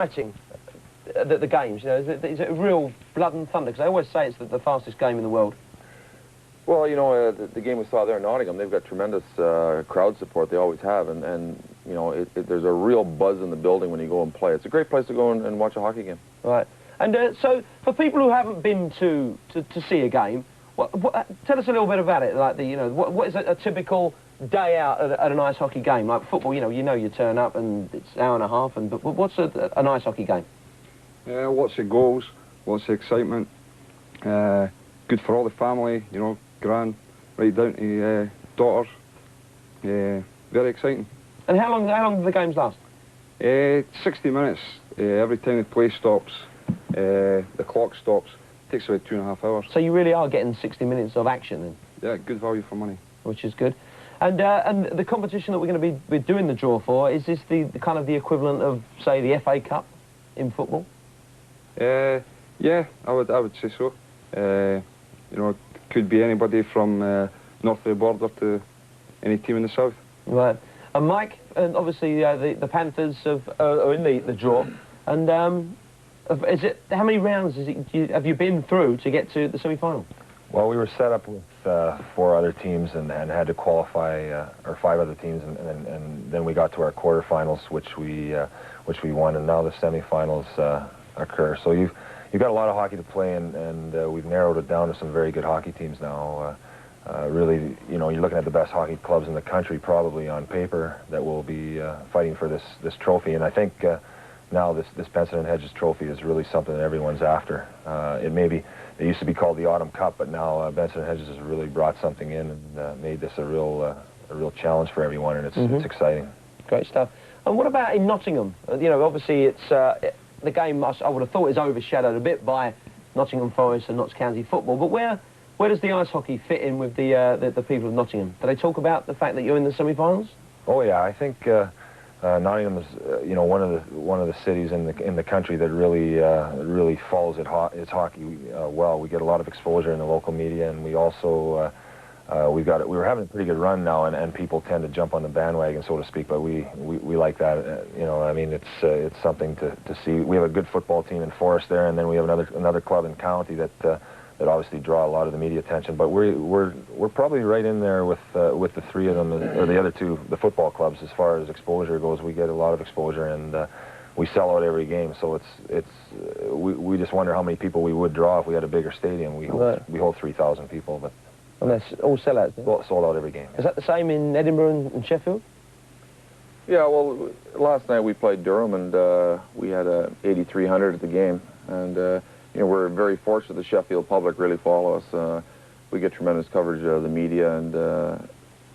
exciting, the games, you know, is it real blood and thunder? Because I always say it's the fastest game in the world. Well, you know, the game we saw there in Nottingham, they've got tremendous crowd support. They always have, and you know, there's a real buzz in the building when you go and play. It's a great place to go and watch a hockey game. Right. And so, for people who haven't been to see a game, tell us a little bit about it. Like what is a typical day out at an ice hockey game? Like football, you know, you turn up and it's an hour and a half. But what's an ice hockey game? Lots of goals, lots of excitement. Good for all the family, you know, grand, right down to daughters. Very exciting. And how long do the games last? 60 minutes. Every time the play stops, the clock stops. It takes about 2.5 hours. So you really are getting 60 minutes of action then? Yeah, good value for money. Which is good. And the competition that we're going to be doing the draw for, is this the kind of the equivalent of, say, the FA Cup in football? Yeah, I would say so. You know, it could be anybody from north of the border to any team in the south. Right. And Mike, and obviously the Panthers are in the draw. And how many rounds have you been through to get to the semi-final? Well, we were set up with 4 other teams and had to qualify, or 5 other teams, and then we got to our quarterfinals, which we won, and now the semifinals occur. So you've got a lot of hockey to play, and we've narrowed it down to some very good hockey teams now. Really, you know, you're looking at the best hockey clubs in the country, probably on paper, that will be fighting for this trophy. And I think now this Benson and Hedges trophy is really something that everyone's after. It used to be called the Autumn Cup, but now Benson and Hedges has really brought something in and made this a real challenge for everyone, and it's exciting. Great stuff. And what about in Nottingham? You know, obviously it's the game I would have thought is overshadowed a bit by Nottingham Forest and Notts County football. But where does the ice hockey fit in with the people of Nottingham? Do they talk about the fact that you're in the semi-finals? Oh yeah, I think Nottingham is you know, one of the cities in the country that really follows its hockey well. We get a lot of exposure in the local media, and we also we were having a pretty good run now, and people tend to jump on the bandwagon, so to speak. But we like that. You know, I mean, it's something to see. We have a good football team in Forest there, and then we have another club in county that obviously draw a lot of the media attention. But we're probably right in there with the 3 of them, or the other 2, the football clubs, as far as exposure goes. We get a lot of exposure, and we sell out every game. So we just wonder how many people we would draw if we had a bigger stadium. We hold 3,000 people, but. And that's all sellouts? Well, sold out every game. Is that the same in Edinburgh and Sheffield? Yeah, well, last night we played Durham, and we had 8,300 at the game, and you know, we're very fortunate the Sheffield public really follow us. We get tremendous coverage of the media and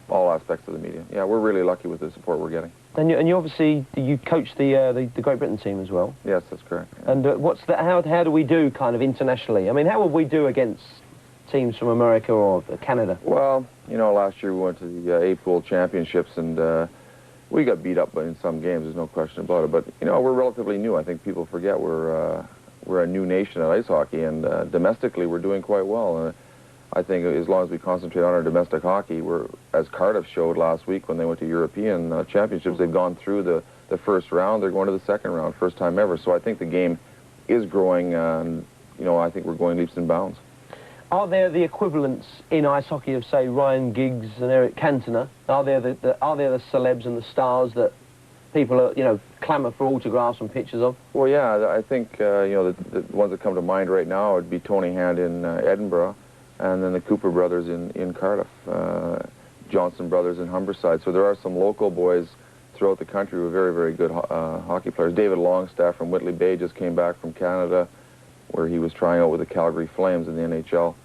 all aspects of the media. Yeah, we're really lucky with the support we're getting. And you obviously coach the Great Britain team as well. Yes, that's correct. Yeah. And how do we do kind of internationally? I mean, how would we do against teams from America or Canada? Well, you know, last year we went to the A-Pool Championships, and we got beat up in some games, there's no question about it. But, you know, we're relatively new. I think people forget we're a new nation at ice hockey, and domestically we're doing quite well. I think as long as we concentrate on our domestic hockey, as Cardiff showed last week when they went to European Championships, they've gone through the first round, they're going to the second round, first time ever. So I think the game is growing, and, you know, I think we're going leaps and bounds. Are there the equivalents in ice hockey of, say, Ryan Giggs and Eric Cantona? Are there the celebs and the stars that people are, you know, clamour for autographs and pictures of? Well, yeah, I think you know, the ones that come to mind right now would be Tony Hand in Edinburgh, and then the Cooper brothers in Cardiff, Johnson brothers in Humberside. So there are some local boys throughout the country who are very, very good hockey players. David Longstaff from Whitley Bay just came back from Canada, where he was trying out with the Calgary Flames in the NHL.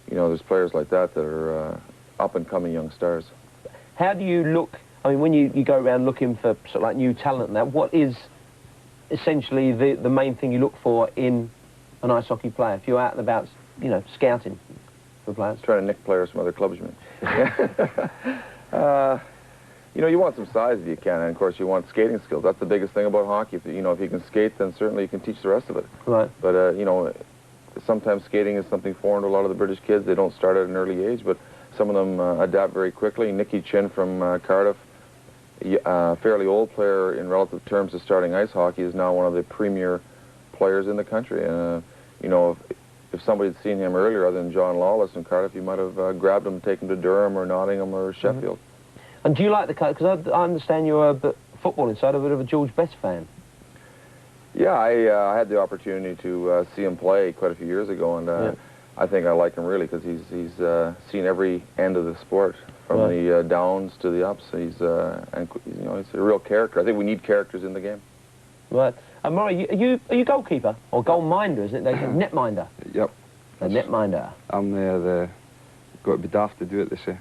You know, there's players like that are up-and-coming young stars. How do you look, I mean, when you go around looking for sort of like new talent now, what is essentially the main thing you look for in an ice hockey player? If you're out and about, you know, scouting for players? Trying to nick players from other clubs, you mean? You know, you want some size if you can, and of course you want skating skills. That's the biggest thing about hockey. If you can skate, then certainly you can teach the rest of it. Right. But you know, sometimes skating is something foreign to a lot of the British kids. They don't start at an early age, but some of them adapt very quickly. Nicky Chin from Cardiff fairly old player in relative terms to starting ice hockey, is now one of the premier players in the country. And you know, if somebody had seen him earlier other than John Lawless in Cardiff, you might have grabbed him and taken him to Durham or Nottingham or Sheffield. And do you like the cut? Because I understand you're a football inside, a bit of a George Best fan. Yeah, I had the opportunity to see him play quite a few years ago, and I think I like him really because he's seen every end of the sport, from the downs to the ups. And he's a real character. I think we need characters in the game. Right. And Moray, are you goalkeeper or goalminder? Isn't it? Netminder. Yep. A netminder. I'm the got to be daft to do it, they say.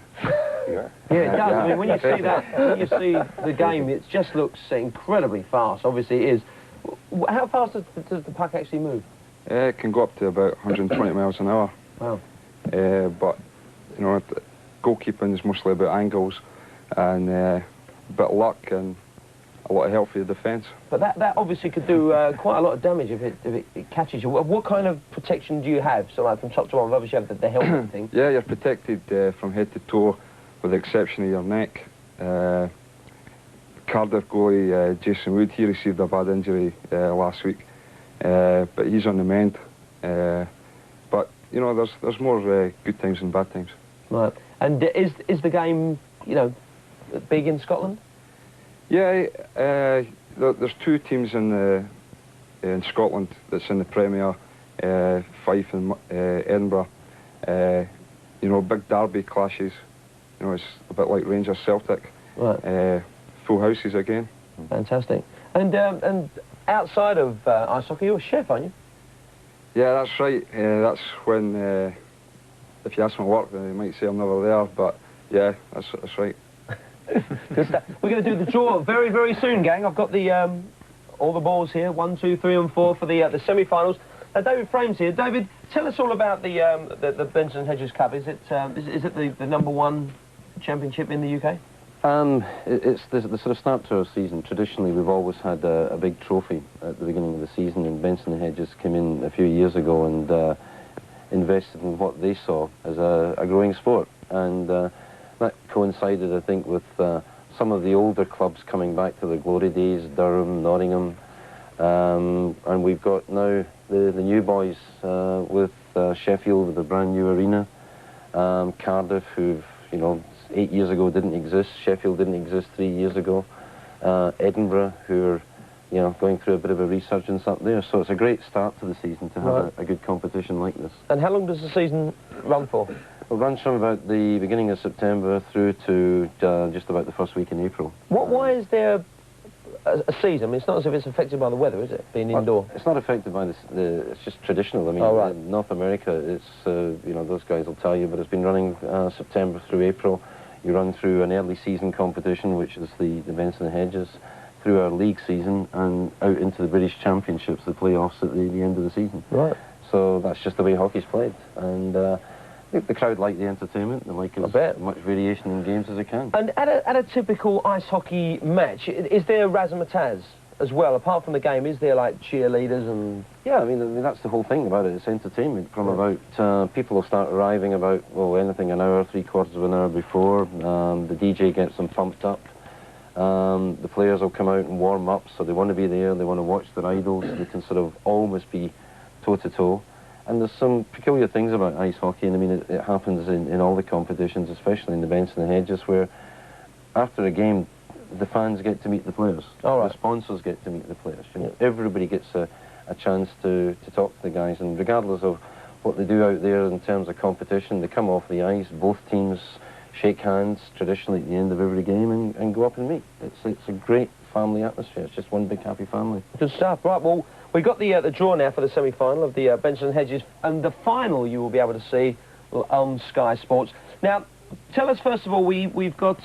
Yeah, it does. I mean, when you see that, when you see the game, it just looks incredibly fast. Obviously, it is. How fast does the puck actually move? It can go up to about 120 miles an hour. Wow. But you know, goalkeeping is mostly about angles and a bit of luck and a lot of help for your defence. But that obviously could do quite a lot of damage if it catches you. What kind of protection do you have? So like from top to bottom, obviously you have the helmet thing. Yeah, you're protected from head to toe, with the exception of your neck. Cardiff goalie Jason Wood, he received a bad injury last week, but he's on the mend. But you know, there's more good times than bad times. Right. And is the game, you know, big in Scotland? Yeah, there's two teams in Scotland that's in the Premier, Fife and Edinburgh. You know, big derby clashes. You know, it's a bit like Rangers Celtic. Right. Full houses again. Fantastic. And outside of ice hockey, you're a chef, aren't you? Yeah, that's right. That's when, if you ask my work, then you might say I'm never there, but yeah, that's right. Good stuff. We're going to do the draw very, very soon, gang. I've got the all the balls here, 1, 2, 3 and 4 for the semi-finals. David Frame's here. David, tell us all about the Benson Hedges Cup. Is it the #1 championship in the UK? It's the sort of start to our season. Traditionally, we've always had a big trophy at the beginning of the season, and Benson Hedges came in a few years ago and invested in what they saw as a growing sport. And that coincided, I think, with some of the older clubs coming back to their glory days, Durham, Nottingham, and we've got now the new boys with Sheffield with a brand new arena, Cardiff, who've, you know, 8 years ago didn't exist, Sheffield didn't exist 3 years ago, Edinburgh, who are, you know, going through a bit of a resurgence up there. So it's a great start to the season to have a good competition like this. And how long does the season run for? It runs from about the beginning of September through to just about the first week in April. Why is there a season? I mean, it's not as if it's affected by the weather, is it, being indoor? It's not affected by it's just traditional. I mean, in North America, it's, you know, those guys will tell you, but it's been running September through April. You run through an early season competition, which is the Benson Hedges, through our league season and out into the British Championships, the playoffs at the end of the season. Right. So that's just the way hockey's played. And the crowd like the entertainment. They like as much variation in games as they can. And at a typical ice hockey match, is there razzmatazz as well? Apart from the game, is there like cheerleaders and... Yeah, I mean that's the whole thing about it. It's entertainment. From about, people will start arriving about, well, anything an hour, 3/4 of an hour before. The DJ gets them pumped up. The players will come out and warm up, so they want to be there, they want to watch their idols. They can sort of almost be toe-to-toe. And there's some peculiar things about ice hockey, and I mean, it happens in all the competitions, especially in the Benson Hedges, where after a game, the fans get to meet the players. The sponsors get to meet the players. You know, everybody gets a chance to talk to the guys, and regardless of what they do out there in terms of competition, they come off the ice, both teams shake hands traditionally at the end of every game and go up and meet. It's a great family atmosphere. It's just one big happy family. Good stuff. Right, well, we've got the draw now for the semi-final of the Benson Hedges, and the final you will be able to see on Sky Sports. Now, tell us first of all, we've got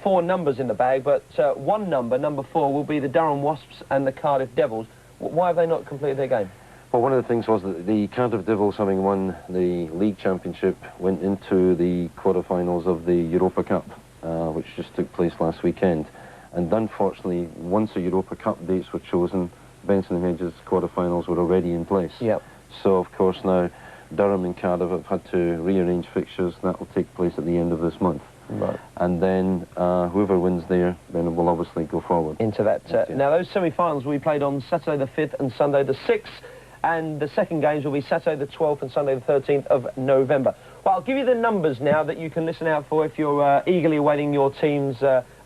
4 numbers in the bag, but one number 4, will be the Durham Wasps and the Cardiff Devils. Why have they not completed their game? Well, one of the things was that the Cardiff Devils, having won the league championship, went into the quarterfinals of the Europa Cup, which just took place last weekend. And unfortunately, once the Europa Cup dates were chosen, Benson Hedges quarterfinals were already in place. Yep. So, of course, now Durham and Cardiff have had to rearrange fixtures. That will take place at the end of this month. Right. And then whoever wins there, then will obviously go forward. Into that. Now, those semi-finals will be played on Saturday the 5th and Sunday the 6th, and the second games will be Saturday the 12th and Sunday the 13th of November. Well, I'll give you the numbers now that you can listen out for if you're eagerly awaiting your team's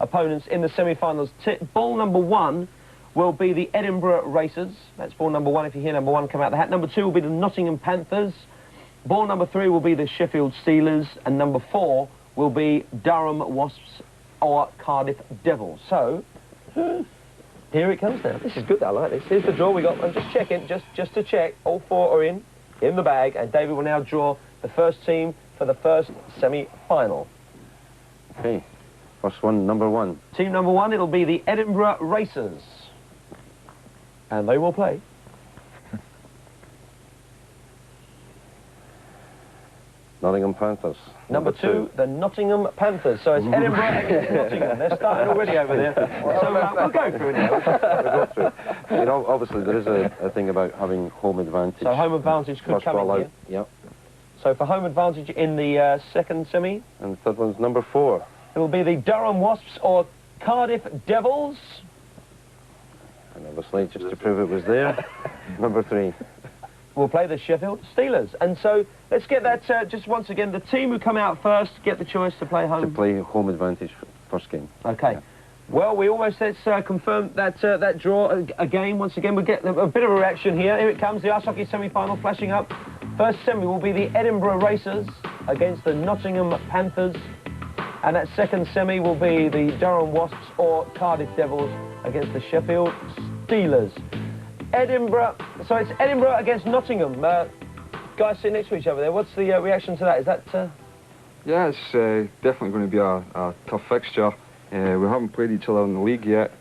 opponents in the semi-finals. Ball number 1 will be the Edinburgh Racers. That's ball number 1, if you hear number 1 come out the hat. Number 2 will be the Nottingham Panthers. Ball number 3 will be the Sheffield Steelers. And number 4 will be Durham Wasps or Cardiff Devils. So, here it comes now. This is good, I like this. Here's the draw we got. I'm just checking, just to check. All 4 are in the bag. And David will now draw the first team for the first semi-final. Okay, first one, number 1. Team number 1, it'll be the Edinburgh Racers. And they will play. Nottingham Panthers. Number 2, the Nottingham Panthers. So it's Edinburgh against Nottingham. They're starting already over there. So we'll go through it now. We'll go through. You know, obviously there is a thing about having home advantage. So home advantage could First come in ball here. out. Yep. So for home advantage in the second semi, And the third one's number 4. it will be the Durham Wasps or Cardiff Devils. And obviously, just to prove it was there, number 3. Will play the Sheffield Steelers. And so let's get that, just once again, the team who come out first get the choice to play home. To play home advantage first game. Okay. Yeah. Well, we almost, let's confirm that that draw again. Once again, we'll get a bit of a reaction here. Here it comes, the ice hockey semi-final flashing up. First semi will be the Edinburgh Racers against the Nottingham Panthers. And that second semi will be the Durham Wasps or Cardiff Devils against the Sheffield Steelers. Edinburgh, so it's Edinburgh against Nottingham. Guys sitting next to each other there, what's the reaction to that? Is that... Yeah, it's definitely going to be a tough fixture. We haven't played each other in the league yet.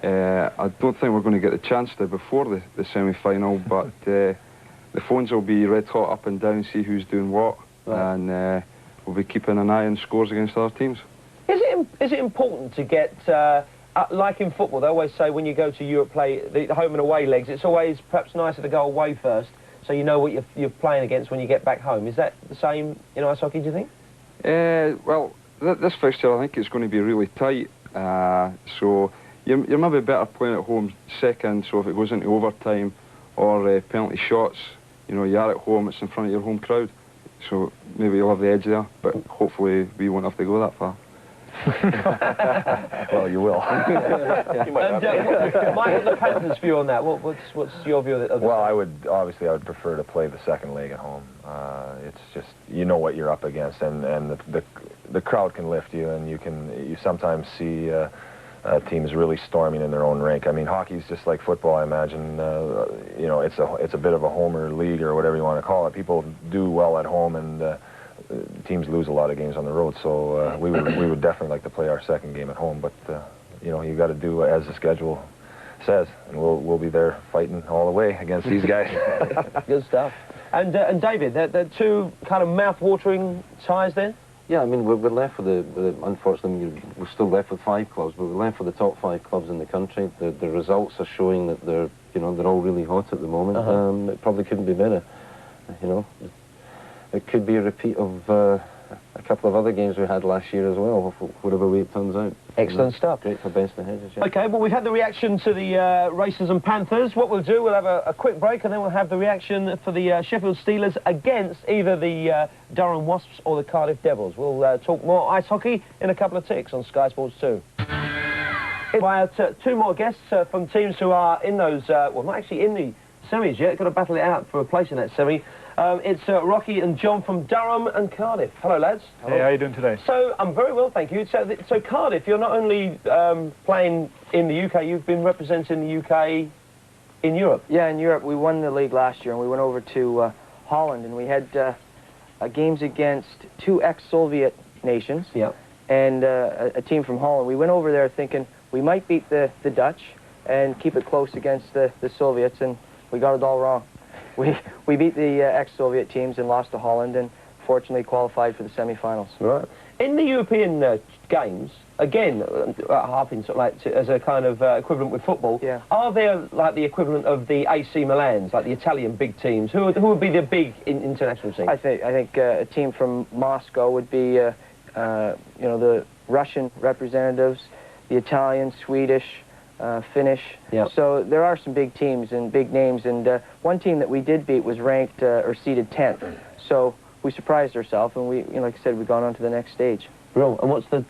I don't think we're going to get the chance to before the semi-final, but the phones will be red hot up and down, see who's doing what, right. And we'll be keeping an eye on scores against other teams. Is it important to get, like in football, they always say when you go to Europe play the home and away legs, it's always perhaps nicer to go away first, so you know what you're playing against when you get back home. Is that the same in ice hockey, do you think? Well, this fixture, I think it's going to be really tight. So you're maybe better playing at home second, so if it goes into overtime or penalty shots, you know, you are at home, it's in front of your home crowd. So maybe you'll have the edge there, but hopefully we won't have to go that far. Well, you will. Mike, the Panthers' view on that, what's your view of the Well, I would prefer to play the second leg at home. It's just, you know what you're up against, and the crowd can lift you, and you sometimes see teams really storming in their own rink. I mean, hockey's just like football, I imagine. You know, it's a bit of a homer league or whatever you want to call it. People do well at home, and teams lose a lot of games on the road. So we would definitely like to play our second game at home. But you know, you got to do as the schedule says, and we'll be there fighting all the way against these guys. Good stuff. And David, the two kind of mouth-watering ties then? Yeah, I mean, we're left with unfortunately, we're still left with 5 clubs, but we're left with the top 5 clubs in the country. The results are showing that they're all really hot at the moment. It probably couldn't be better. You know, it could be a repeat of a couple of other games we had last year as well, whatever way it turns out. Excellent stuff. Great for best hedges, yeah. Okay, well, we've had the reaction to the Racers and Panthers. What we'll do, we'll have a quick break, and then we'll have the reaction for the Sheffield Steelers against either the Durham Wasps or the Cardiff Devils. We'll talk more ice hockey in a couple of ticks on Sky Sports 2. I have 2 more guests from teams who are in those, well, not actually in the semis yet, got to battle it out for a place in that semi. It's Rocky and John from Durham and Cardiff. Hello, lads. Hello. Hey, how are you doing today? So, I'm very well, thank you. So Cardiff, you're not only playing in the UK, you've been representing the UK in Europe. Yeah, in Europe. We won the league last year, and we went over to Holland, and we had games against 2 ex-Soviet nations. Yeah. And a team from Holland. We went over there thinking we might beat the Dutch and keep it close against the Soviets, and we got it all wrong. We beat the ex-Soviet teams and lost to Holland, and fortunately qualified for the semi-finals. Right. In the European games, again, harping sort of like as a kind of equivalent with football, yeah. Are there like the equivalent of the AC Milans, like the Italian big teams? Who would be the big international teams? I think a team from Moscow would be you know, the Russian representatives, the Italian, Swedish, Finnish. Yep. So there are some big teams and big names, and one team that we did beat was ranked or seeded 10th. So we surprised ourselves, and we, you know, like I said, we've gone on to the next stage. Brilliant. And what's the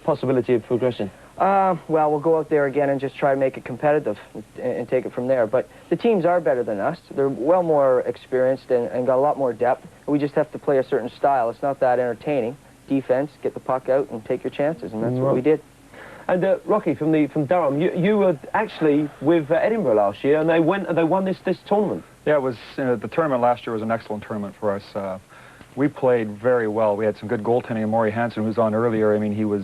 possibility of progression? Well, we'll go out there again and just try to make it competitive and take it from there. But the teams are better than us. They're well more experienced and got a lot more depth. We just have to play a certain style. It's not that entertaining. Defense, get the puck out and take your chances, and that's what we did. And Rocky, from Durham, you were actually with Edinburgh last year, and they won this tournament. Yeah, it was the tournament last year was an excellent tournament for us. We played very well. We had some good goaltending, and Moray Hanson, who was on earlier. I mean, he was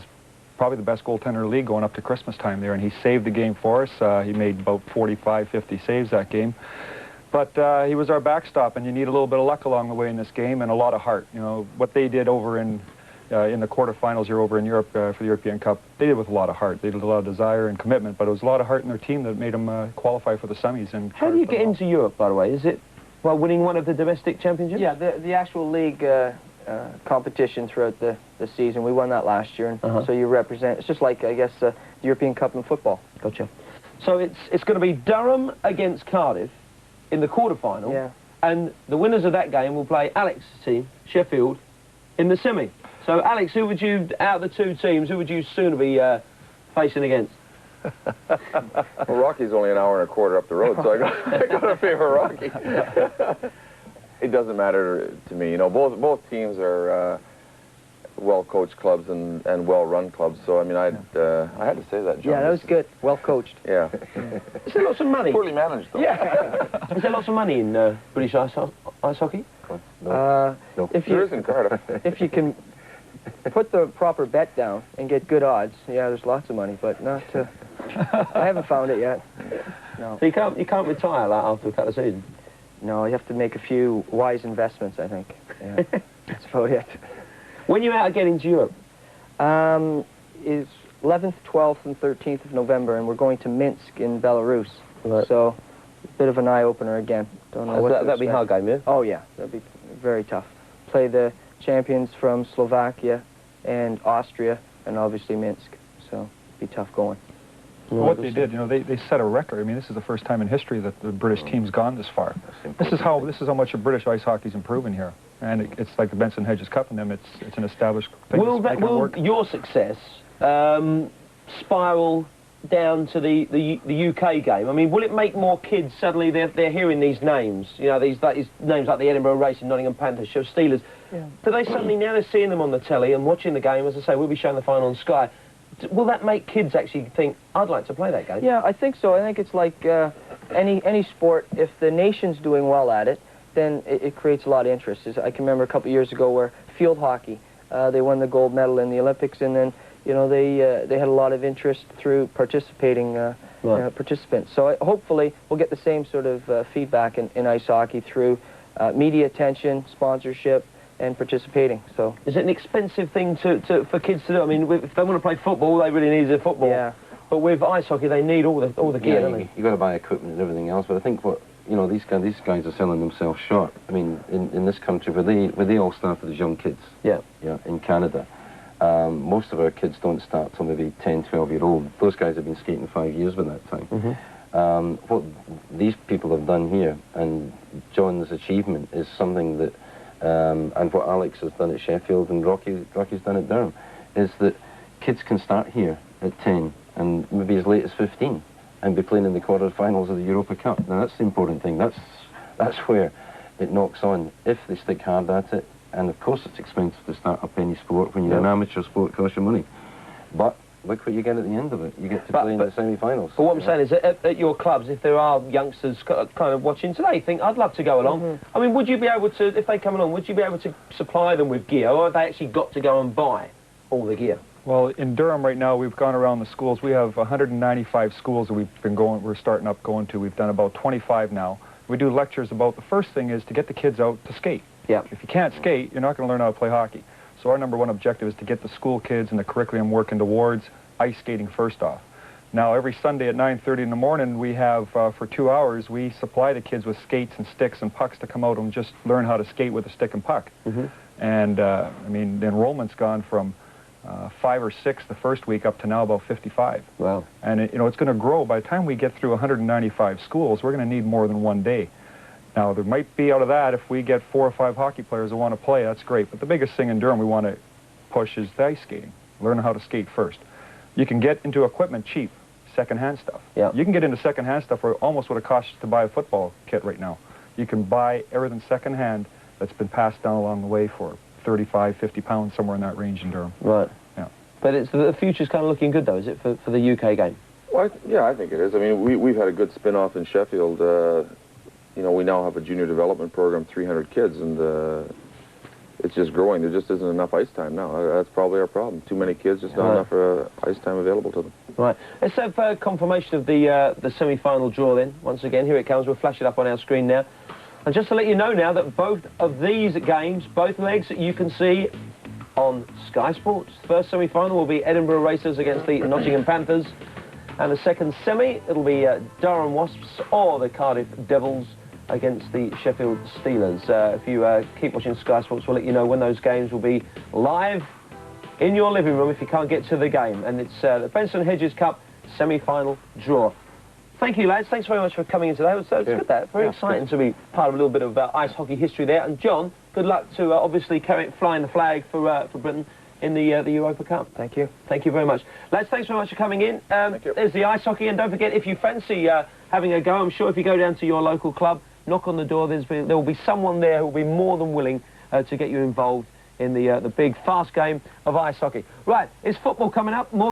probably the best goaltender in the league going up to Christmas time there, and he saved the game for us. He made about 45, 50 saves that game. But he was our backstop, and you need a little bit of luck along the way in this game and a lot of heart. You know, what they did over in the quarterfinals here over in Europe for the European Cup, they did with a lot of heart. They did a lot of desire and commitment, but it was a lot of heart in their team that made them qualify for the semis. And how do you get into Europe, by the way? Is it by winning one of the domestic championships? Yeah, the actual league competition throughout the season. We won that last year, and so you represent. It's just like, I guess, the European Cup in football. Gotcha. So it's going to be Durham against Cardiff in the quarterfinal, yeah. And the winners of that game will play Alex's team, Sheffield, in the semi. So, Alex, who would you, out of the two teams, who would you sooner be facing against? Well, Rocky's only an hour and a quarter up the road, so I got to favor Rocky. It doesn't matter to me. You know, both teams are well-coached clubs and well-run clubs. So I mean, I had to say that, John. Yeah, that was good. Well coached. Yeah. Is there lots of money? Poorly managed, though. Yeah. Is there lots of money in British ice hockey? No. If There is in Cardiff. if you can put the proper bet down and get good odds, yeah, there's lots of money, but not. I haven't found it yet. No. So you can't retire like, after a couple of seasons. No, you have to make a few wise investments, I think. Yeah, that's about it. When you're out again into Europe? Is 11th, 12th, and 13th of November, and we're going to Minsk in Belarus. Right. So, a bit of an eye-opener again. Don't know what that'd be a hard game, yeah? Oh, yeah. That'd be very tough. Play the champions from Slovakia and Austria, and obviously Minsk. So, it'd be tough going. Well, what they did, you know, they set a record. I mean, this is the first time in history that the British team's gone this far. This is how much of British ice hockey's improving here, and it's like the Benson Hedges Cup in them. It's an established thing. Will your success spiral down to the UK game? I mean, will it make more kids suddenly they're hearing these names? You know, these names like the Edinburgh Racing, Nottingham Panthers, Steelers. Yeah. Do they suddenly now they're seeing them on the telly and watching the game? As I say, we'll be showing the final on Sky. Will that make kids actually think, I'd like to play that game? Yeah, I think so. I think it's like any sport. If the nation's doing well at it, then it creates a lot of interest. I can remember a couple of years ago where field hockey, they won the gold medal in the Olympics, and then, you know, they had a lot of interest through participating participants. So hopefully we'll get the same sort of feedback in ice hockey through media attention, sponsorship, and participating. So is it an expensive thing for kids to do? I mean, if they want to play football, they really need a football. Yeah. But with ice hockey, they need all the gear, don't they? You got to buy equipment and everything else. But I think what these guys are selling themselves short. I mean, in this country, where they all started as young kids. Yeah. Yeah. In Canada, most of our kids don't start till maybe 10, 12-year-old. Those guys have been skating 5 years by that time. Mm-hmm. What these people have done here, and John's achievement, is something that. And what Alex has done at Sheffield and Rocky's done at Durham, is that kids can start here at 10 and maybe as late as 15 and be playing in the quarter-finals of the Europa Cup. Now that's the important thing. That's where it knocks on if they stick hard at it. And of course it's expensive to start up any sport. When you're an amateur sport, it costs you money. But look what you get at the end of it. You get to play in the semi-finals. But what I'm saying is, at your clubs, if there are youngsters kind of watching today, think, I'd love to go along. I mean, would you be able to, if they come along, would you be able to supply them with gear, or have they actually got to go and buy all the gear? Well, in Durham right now, we've gone around the schools. We have 195 schools that we're starting up going to. We've done about 25 now. We do lectures about, the first thing is to get the kids out to skate. Yeah. If you can't skate, you're not going to learn how to play hockey. So our #1 objective is to get the school kids and the curriculum working towards ice skating first off. Now, every Sunday at 9:30 in the morning, we have, for 2 hours, we supply the kids with skates and sticks and pucks to come out and just learn how to skate with a stick and puck. And, I mean, the enrollment's gone from 5 or 6 the first week up to now about 55. Wow. And, you know, it's going to grow. By the time we get through 195 schools, we're going to need more than 1 day. Now, there might be out of that, if we get 4 or 5 hockey players that want to play, that's great. But the biggest thing in Durham we want to push is the ice skating. Learn how to skate first. You can get into equipment cheap, second-hand stuff. Yeah. You can get into second-hand stuff for almost what it costs to buy a football kit right now. You can buy everything second-hand that's been passed down along the way for 35, 50 pounds, somewhere in that range in Durham. Right. Yeah. But it's, the future's kind of looking good, though, is it, for the UK game? Well, yeah, I think it is. I mean, we've had a good spin-off in Sheffield. You know, we now have a junior development program, 300 kids, and it's just growing. There just isn't enough ice time now. That's probably our problem. Too many kids, just not enough ice time available to them. Right. Let's have confirmation of the semi-final draw then. Once again, here it comes. We'll flash it up on our screen now. And just to let you know now that both of these games, both legs, you can see on Sky Sports. The first semi-final will be Edinburgh Racers against the Nottingham Panthers. And the second semi, it'll be Durham Wasps or the Cardiff Devils against the Sheffield Steelers. If you keep watching Sky Sports, we'll let you know when those games will be live in your living room if you can't get to the game. And it's the Benson Hedges Cup semi-final draw. Thank you, lads. Thanks very much for coming in today. It's good, that. Very exciting to be part of a little bit of ice hockey history there. And John, good luck to obviously flying the flag for Britain in the Europa Cup. Thank you. Thank you very much. Lads, thanks very much for coming in. Thank you. There's the ice hockey, and don't forget, if you fancy having a go, I'm sure if you go down to your local club, knock on the door, there will be someone there who will be more than willing to get you involved in the big, fast game of ice hockey. Right, it's football coming up. More